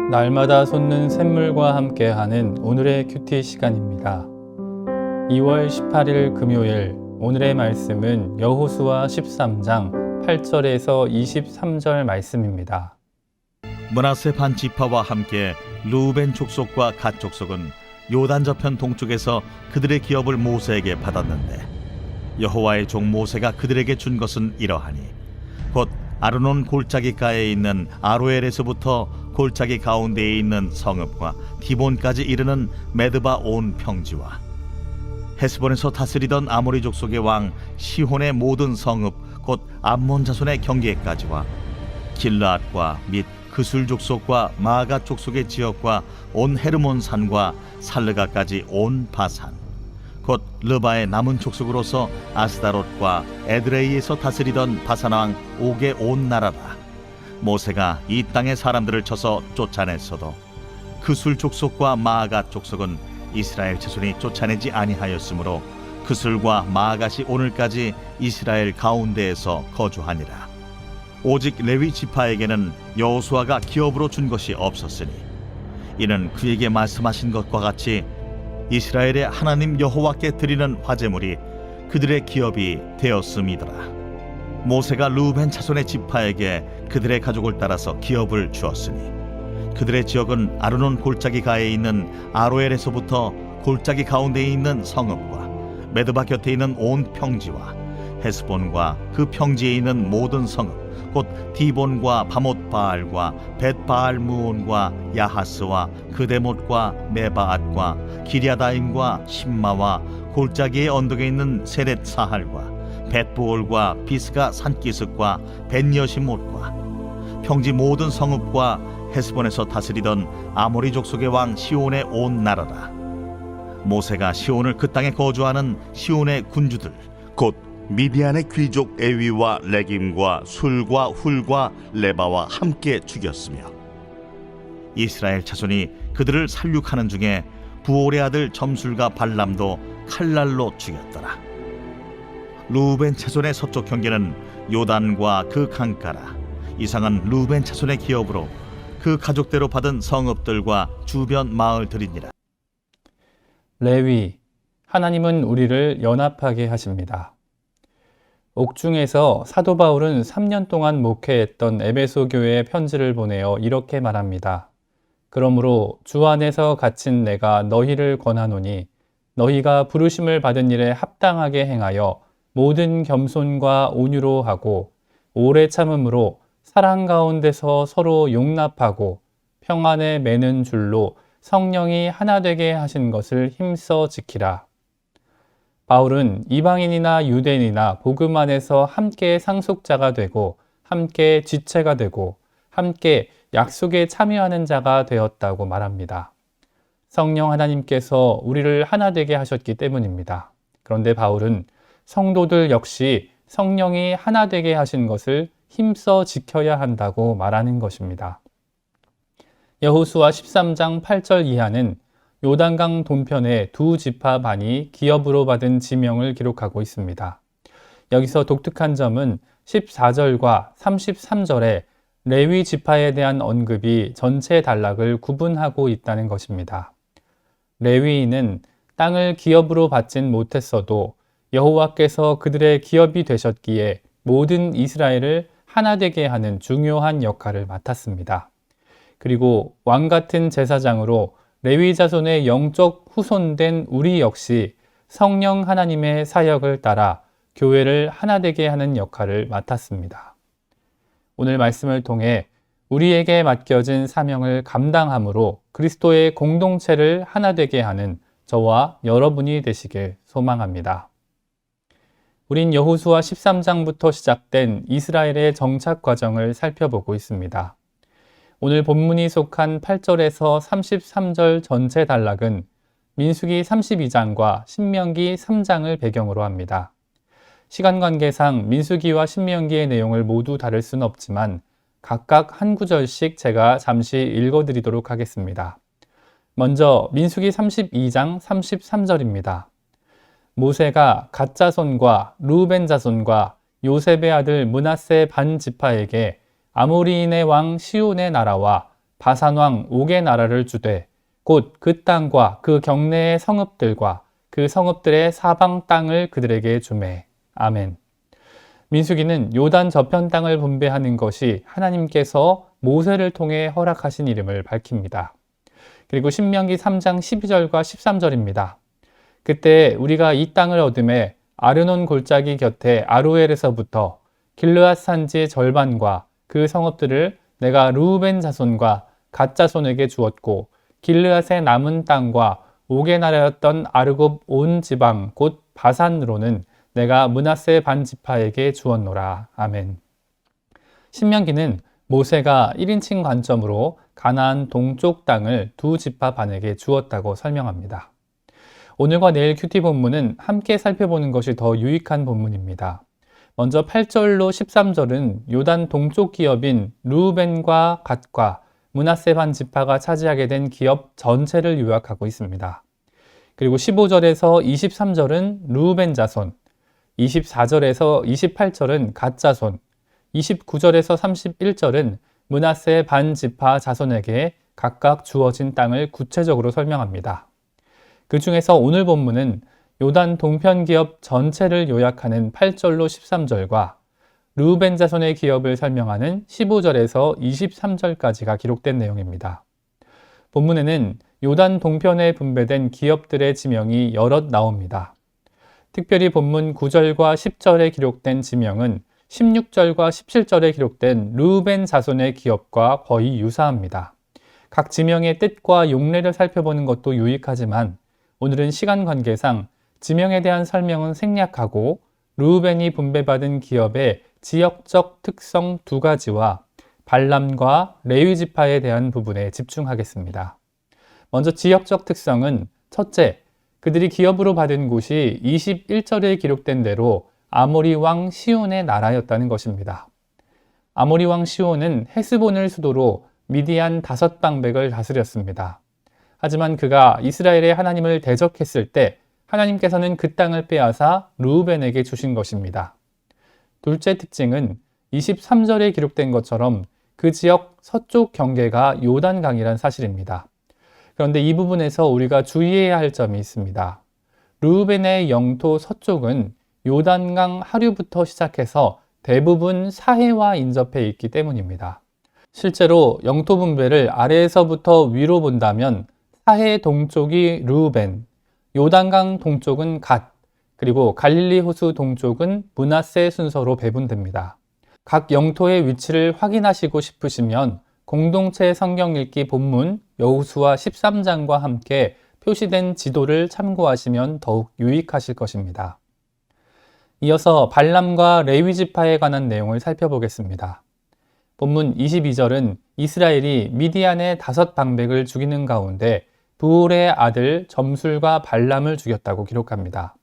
날마다 솟는 샘물과 함께하는 오늘의 큐티 시간입니다. 2월 18일 금요일, 오늘의 말씀은 여호수아 13장 8절에서 23절 말씀입니다. 므낫세 반 지파와 함께 르우벤 족속과 갓 족속은 요단 저편 동쪽에서 그들의 기업을 모세에게 받았는데, 여호와의 종 모세가 그들에게 준 것은 이러하니 곧 아르논 골짜기가에 있는 아로엘에서부터 골짜기 가운데에 있는 성읍과 디본까지 이르는 메드바 온 평지와 헤스본에서 다스리던 아모리 족속의 왕 시혼의 모든 성읍 곧 암몬 자손의 경계까지와 길르앗과 및 그술 족속과 마가 족속의 지역과 온 헤르몬 산과 살르가까지 온 바산 곧 르바의 남은 족속으로서 아스다롯과 에드레이에서 다스리던 바산 왕 옥의 온 나라라. 모세가 이 땅의 사람들을 쳐서 쫓아냈어도 그술 족속과 마가 족속은 이스라엘 자손이 쫓아내지 아니하였으므로 그술과 마gat이 오늘까지 이스라엘 가운데에서 거주하니라. 오직 레위 지파에게는 여호수아가 기업으로 준 것이 없었으니 이는 그에게 말씀하신 것과 같이 이스라엘의 하나님 여호와께 드리는 화제물이 그들의 기업이 되었음이더라. 모세가 르우벤 자손의 지파에게 그들의 가족을 따라서 기업을 주었으니 그들의 지역은 아르논 골짜기 가에 있는 아로엘에서부터 골짜기 가운데에 있는 성읍과 메드바 곁에 있는 온 평지와 헤스본과 그 평지에 있는 모든 성읍 곧 디본과 바못바알과 벳바알무온과 야하스와 그데못과 메바앗과 기랴다임과 심마와 골짜기의 언덕에 있는 세렛 사할과 벳부올과 비스가 산기슭과 벳여시못과 평지 모든 성읍과 헤스본에서 다스리던 아모리 족속의 왕 시온의 온 나라라. 모세가 시온을 그 땅에 거주하는 시온의 군주들 곧 미디안의 귀족 에위와 레김과 술과 훌과 레바와 함께 죽였으며 이스라엘 자손이 그들을 살육하는 중에 부올의 아들 점술과 발람도 칼날로 죽였더라. 르우벤 자손의 서쪽 경계는 요단과 그 강가라. 이상은 르우벤 자손의 기업으로 그 가족대로 받은 성읍들과 주변 마을들이니라. 레위, 하나님은 우리를 연합하게 하십니다. 옥중에서 사도 바울은 3년 동안 목회했던 에베소 교회에 편지를 보내어 이렇게 말합니다. 그러므로 주 안에서 갇힌 내가 너희를 권하노니 너희가 부르심을 받은 일에 합당하게 행하여 모든 겸손과 온유로 하고 오래 참음으로 사랑 가운데서 서로 용납하고 평안에 매는 줄로 성령이 하나 되게 하신 것을 힘써 지키라. 바울은 이방인이나 유대인이나 복음 안에서 함께 상속자가 되고 함께 지체가 되고 함께 약속에 참여하는 자가 되었다고 말합니다. 성령 하나님께서 우리를 하나 되게 하셨기 때문입니다. 그런데 바울은 성도들 역시 성령이 하나 되게 하신 것을 힘써 지켜야 한다고 말하는 것입니다. 여호수아 13장 8절 이하는 요단강 동편의 두 지파 반이 기업으로 받은 지명을 기록하고 있습니다. 여기서 독특한 점은 14절과 33절에 레위 지파에 대한 언급이 전체 단락을 구분하고 있다는 것입니다. 레위인은 땅을 기업으로 받진 못했어도 여호와께서 그들의 기업이 되셨기에 모든 이스라엘을 하나 되게 하는 중요한 역할을 맡았습니다. 그리고 왕 같은 제사장으로 레위 자손의 영적 후손된 우리 역시 성령 하나님의 사역을 따라 교회를 하나 되게 하는 역할을 맡았습니다. 오늘 말씀을 통해 우리에게 맡겨진 사명을 감당함으로 그리스도의 공동체를 하나 되게 하는 저와 여러분이 되시길 소망합니다. 우린 여호수아 13장부터 시작된 이스라엘의 정착 과정을 살펴보고 있습니다. 오늘 본문이 속한 8절에서 33절 전체 단락은 민수기 32장과 신명기 3장을 배경으로 합니다. 시간 관계상 민수기와 신명기의 내용을 모두 다룰 수는 없지만 각각 한 구절씩 제가 잠시 읽어드리도록 하겠습니다. 먼저 민수기 32장 33절입니다. 모세가 갓 자손과 르우벤 자손과 요셉의 아들 므낫세 반 지파에게 아모리인의 왕 시온의 나라와 바산왕 옥의 나라를 주되 곧 그 땅과 그 경내의 성읍들과 그 성읍들의 사방 땅을 그들에게 주매. 아멘. 민수기는 요단 저편 땅을 분배하는 것이 하나님께서 모세를 통해 허락하신 이름을 밝힙니다. 그리고 신명기 3장 12절과 13절입니다. 그때 우리가 이 땅을 얻음에 아르논 골짜기 곁에 아로엘에서부터 길르앗 산지의 절반과 그 성읍들을 내가 르우벤 자손과 갓 자손에게 주었고 길르앗의 남은 땅과 옥의 나라였던 아르곱 온 지방 곧 바산으로는 내가 므낫세 반 지파에게 주었노라. 아멘. 신명기는 모세가 1인칭 관점으로 가나안 동쪽 땅을 두 지파 반에게 주었다고 설명합니다. 오늘과 내일 큐티 본문은 함께 살펴보는 것이 더 유익한 본문입니다. 먼저 8절로 13절은 요단 동쪽 기업인 르우벤과 갓과 므낫세 반 지파가 차지하게 된 기업 전체를 요약하고 있습니다. 그리고 15절에서 23절은 르우벤 자손, 24절에서 28절은 갓 자손, 29절에서 31절은 므낫세 반 지파 자손에게 각각 주어진 땅을 구체적으로 설명합니다. 그 중에서 오늘 본문은 요단 동편 기업 전체를 요약하는 8절로 13절과 르우벤 자손의 기업을 설명하는 15절에서 23절까지가 기록된 내용입니다. 본문에는 요단 동편에 분배된 기업들의 지명이 여럿 나옵니다. 특별히 본문 9절과 10절에 기록된 지명은 16절과 17절에 기록된 르우벤 자손의 기업과 거의 유사합니다. 각 지명의 뜻과 용례를 살펴보는 것도 유익하지만 오늘은 시간 관계상 지명에 대한 설명은 생략하고 르우벤이 분배받은 기업의 지역적 특성 두 가지와 발람과 레위 지파에 대한 부분에 집중하겠습니다. 먼저 지역적 특성은 첫째, 그들이 기업으로 받은 곳이 21절에 기록된 대로 아모리 왕 시온의 나라였다는 것입니다. 아모리 왕 시온은 헤스본을 수도로 미디안 5방백을 다스렸습니다. 하지만 그가 이스라엘의 하나님을 대적했을 때 하나님께서는 그 땅을 빼앗아 르우벤에게 주신 것입니다. 둘째 특징은 23절에 기록된 것처럼 그 지역 서쪽 경계가 요단강이란 사실입니다. 그런데 이 부분에서 우리가 주의해야 할 점이 있습니다. 르우벤의 영토 서쪽은 요단강 하류부터 시작해서 대부분 사해와 인접해 있기 때문입니다. 실제로 영토 분배를 아래에서부터 위로 본다면 사해 동쪽이 르우벤, 요단강 동쪽은 갓, 그리고 갈릴리 호수 동쪽은 므낫세 순서로 배분됩니다. 각 영토의 위치를 확인하시고 싶으시면 공동체 성경 읽기 본문 여호수아 13장과 함께 표시된 지도를 참고하시면 더욱 유익하실 것입니다. 이어서 발람과 레위 지파에 관한 내용을 살펴보겠습니다. 본문 22절은 이스라엘이 미디안의 5방백을 죽이는 가운데 부올의 아들 점술과 발람을 죽였다고 기록합니다.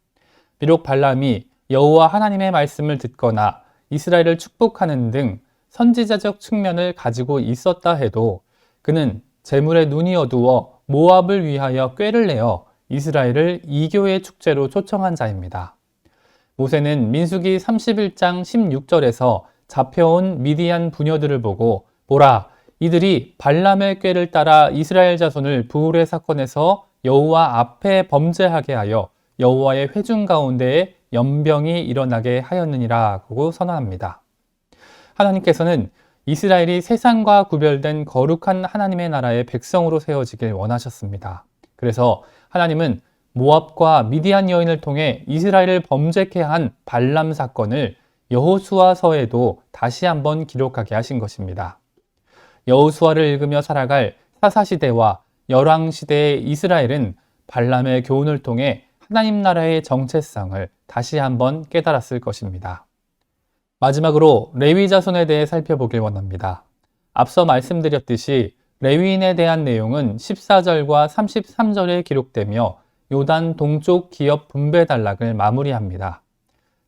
비록 발람이 여호와 하나님의 말씀을 듣거나 이스라엘을 축복하는 등 선지자적 측면을 가지고 있었다 해도 그는 재물에 눈이 어두워 모압을 위하여 꾀를 내어 이스라엘을 이교의 축제로 초청한 자입니다. 모세는 민수기 31장 16절에서 잡혀온 미디안 부녀들을 보고 보라, 이들이 발람의 꾀를 따라 이스라엘 자손을 부올의 사건에서 여호와 앞에 범죄하게 하여 여호와의 회중 가운데에 연병이 일어나게 하였느니라고 선언합니다. 하나님께서는 이스라엘이 세상과 구별된 거룩한 하나님의 나라의 백성으로 세워지길 원하셨습니다. 그래서 하나님은 모압과 미디안 여인을 통해 이스라엘을 범죄케 한 발람 사건을 여호수아서에도 다시 한번 기록하게 하신 것입니다. 여호수아를 읽으며 살아갈 사사시대와 열왕시대의 이스라엘은 발람의 교훈을 통해 하나님 나라의 정체성을 다시 한번 깨달았을 것입니다. 마지막으로 레위 자손에 대해 살펴보길 원합니다. 앞서 말씀드렸듯이 레위인에 대한 내용은 14절과 33절에 기록되며 요단 동쪽 기업 분배 단락을 마무리합니다.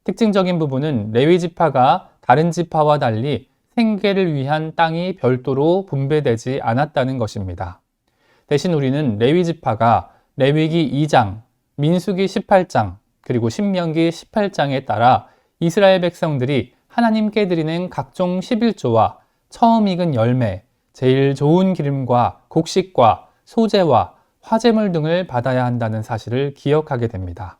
특징적인 부분은 레위 지파가 다른 지파와 달리 생계를 위한 땅이 별도로 분배되지 않았다는 것입니다. 대신 우리는 레위 지파가 레위기 2장, 민수기 18장, 그리고 신명기 18장에 따라 이스라엘 백성들이 하나님께 드리는 각종 11조와 처음 익은 열매, 제일 좋은 기름과 곡식과 소재와 화재물 등을 받아야 한다는 사실을 기억하게 됩니다.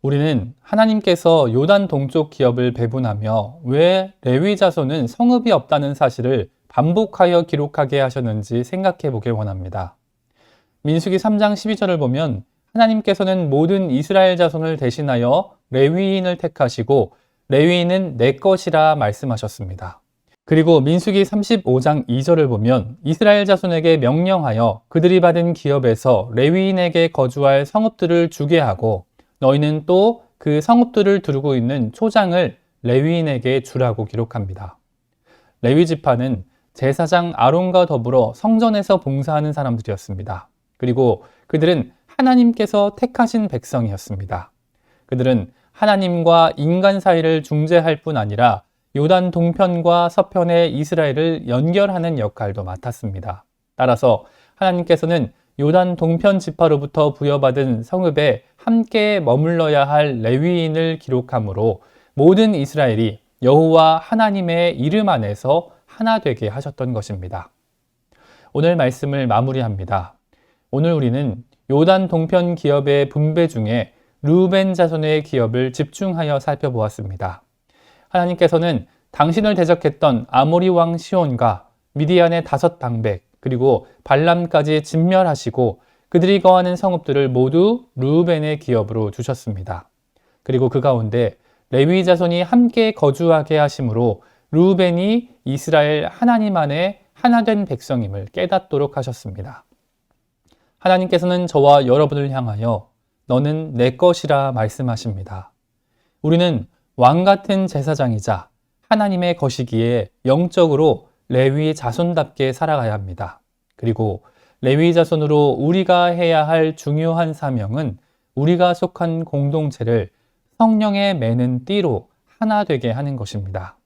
우리는 하나님께서 요단 동쪽 기업을 배분하며 왜 레위 자손은 성읍이 없다는 사실을 반복하여 기록하게 하셨는지 생각해 보길 원합니다. 민수기 3장 12절을 보면 하나님께서는 모든 이스라엘 자손을 대신하여 레위인을 택하시고 레위인은 내 것이라 말씀하셨습니다. 그리고 민수기 35장 2절을 보면 이스라엘 자손에게 명령하여 그들이 받은 기업에서 레위인에게 거주할 성읍들을 주게 하고 너희는 또 그 성읍들을 두르고 있는 초장을 레위인에게 주라고 기록합니다. 레위 지파는 제사장 아론과 더불어 성전에서 봉사하는 사람들이었습니다. 그리고 그들은 하나님께서 택하신 백성이었습니다. 그들은 하나님과 인간 사이를 중재할 뿐 아니라 요단 동편과 서편의 이스라엘을 연결하는 역할도 맡았습니다. 따라서 하나님께서는 요단 동편 지파로부터 부여받은 성읍에 함께 머물러야 할 레위인을 기록함으로 모든 이스라엘이 여호와 하나님의 이름 안에서 하나 되게 하셨던 것입니다. 오늘 말씀을 마무리합니다. 오늘 우리는 요단 동편 기업의 분배 중에 르우벤 자손의 기업을 집중하여 살펴보았습니다. 하나님께서는 당신을 대적했던 아모리 왕 시온과 미디안의 5방백 그리고 발람까지 진멸하시고 그들이 거하는 성읍들을 모두 르우벤의 기업으로 주셨습니다. 그리고 그 가운데 레위 자손이 함께 거주하게 하심으로 르우벤이 이스라엘 하나님 안에 하나된 백성임을 깨닫도록 하셨습니다. 하나님께서는 저와 여러분을 향하여 너는 내 것이라 말씀하십니다. 우리는 왕 같은 제사장이자 하나님의 것이기에 영적으로 레위 자손답게 살아가야 합니다. 그리고 레위 자손으로 우리가 해야 할 중요한 사명은 우리가 속한 공동체를 성령에 매는 띠로 하나 되게 하는 것입니다.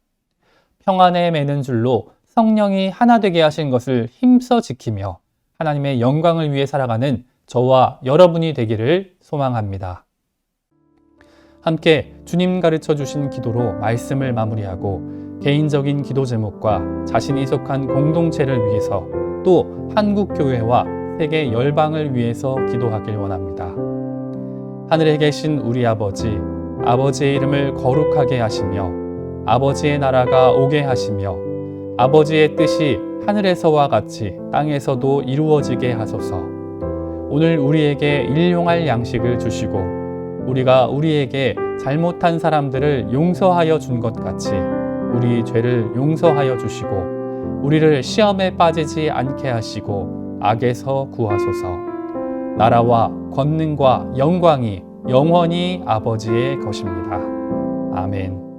평안에 매는 줄로 성령이 하나 되게 하신 것을 힘써 지키며 하나님의 영광을 위해 살아가는 저와 여러분이 되기를 소망합니다. 함께 주님 가르쳐 주신 기도로 말씀을 마무리하고 개인적인 기도 제목과 자신이 속한 공동체를 위해서 또 한국교회와 세계 열방을 위해서 기도하길 원합니다. 하늘에 계신 우리 아버지, 아버지의 이름을 거룩하게 하시며 아버지의 나라가 오게 하시며 아버지의 뜻이 하늘에서와 같이 땅에서도 이루어지게 하소서. 오늘 우리에게 일용할 양식을 주시고 우리가 우리에게 잘못한 사람들을 용서하여 준 것 같이 우리 죄를 용서하여 주시고 우리를 시험에 빠지지 않게 하시고 악에서 구하소서. 나라와 권능과 영광이 영원히 아버지의 것입니다. 아멘.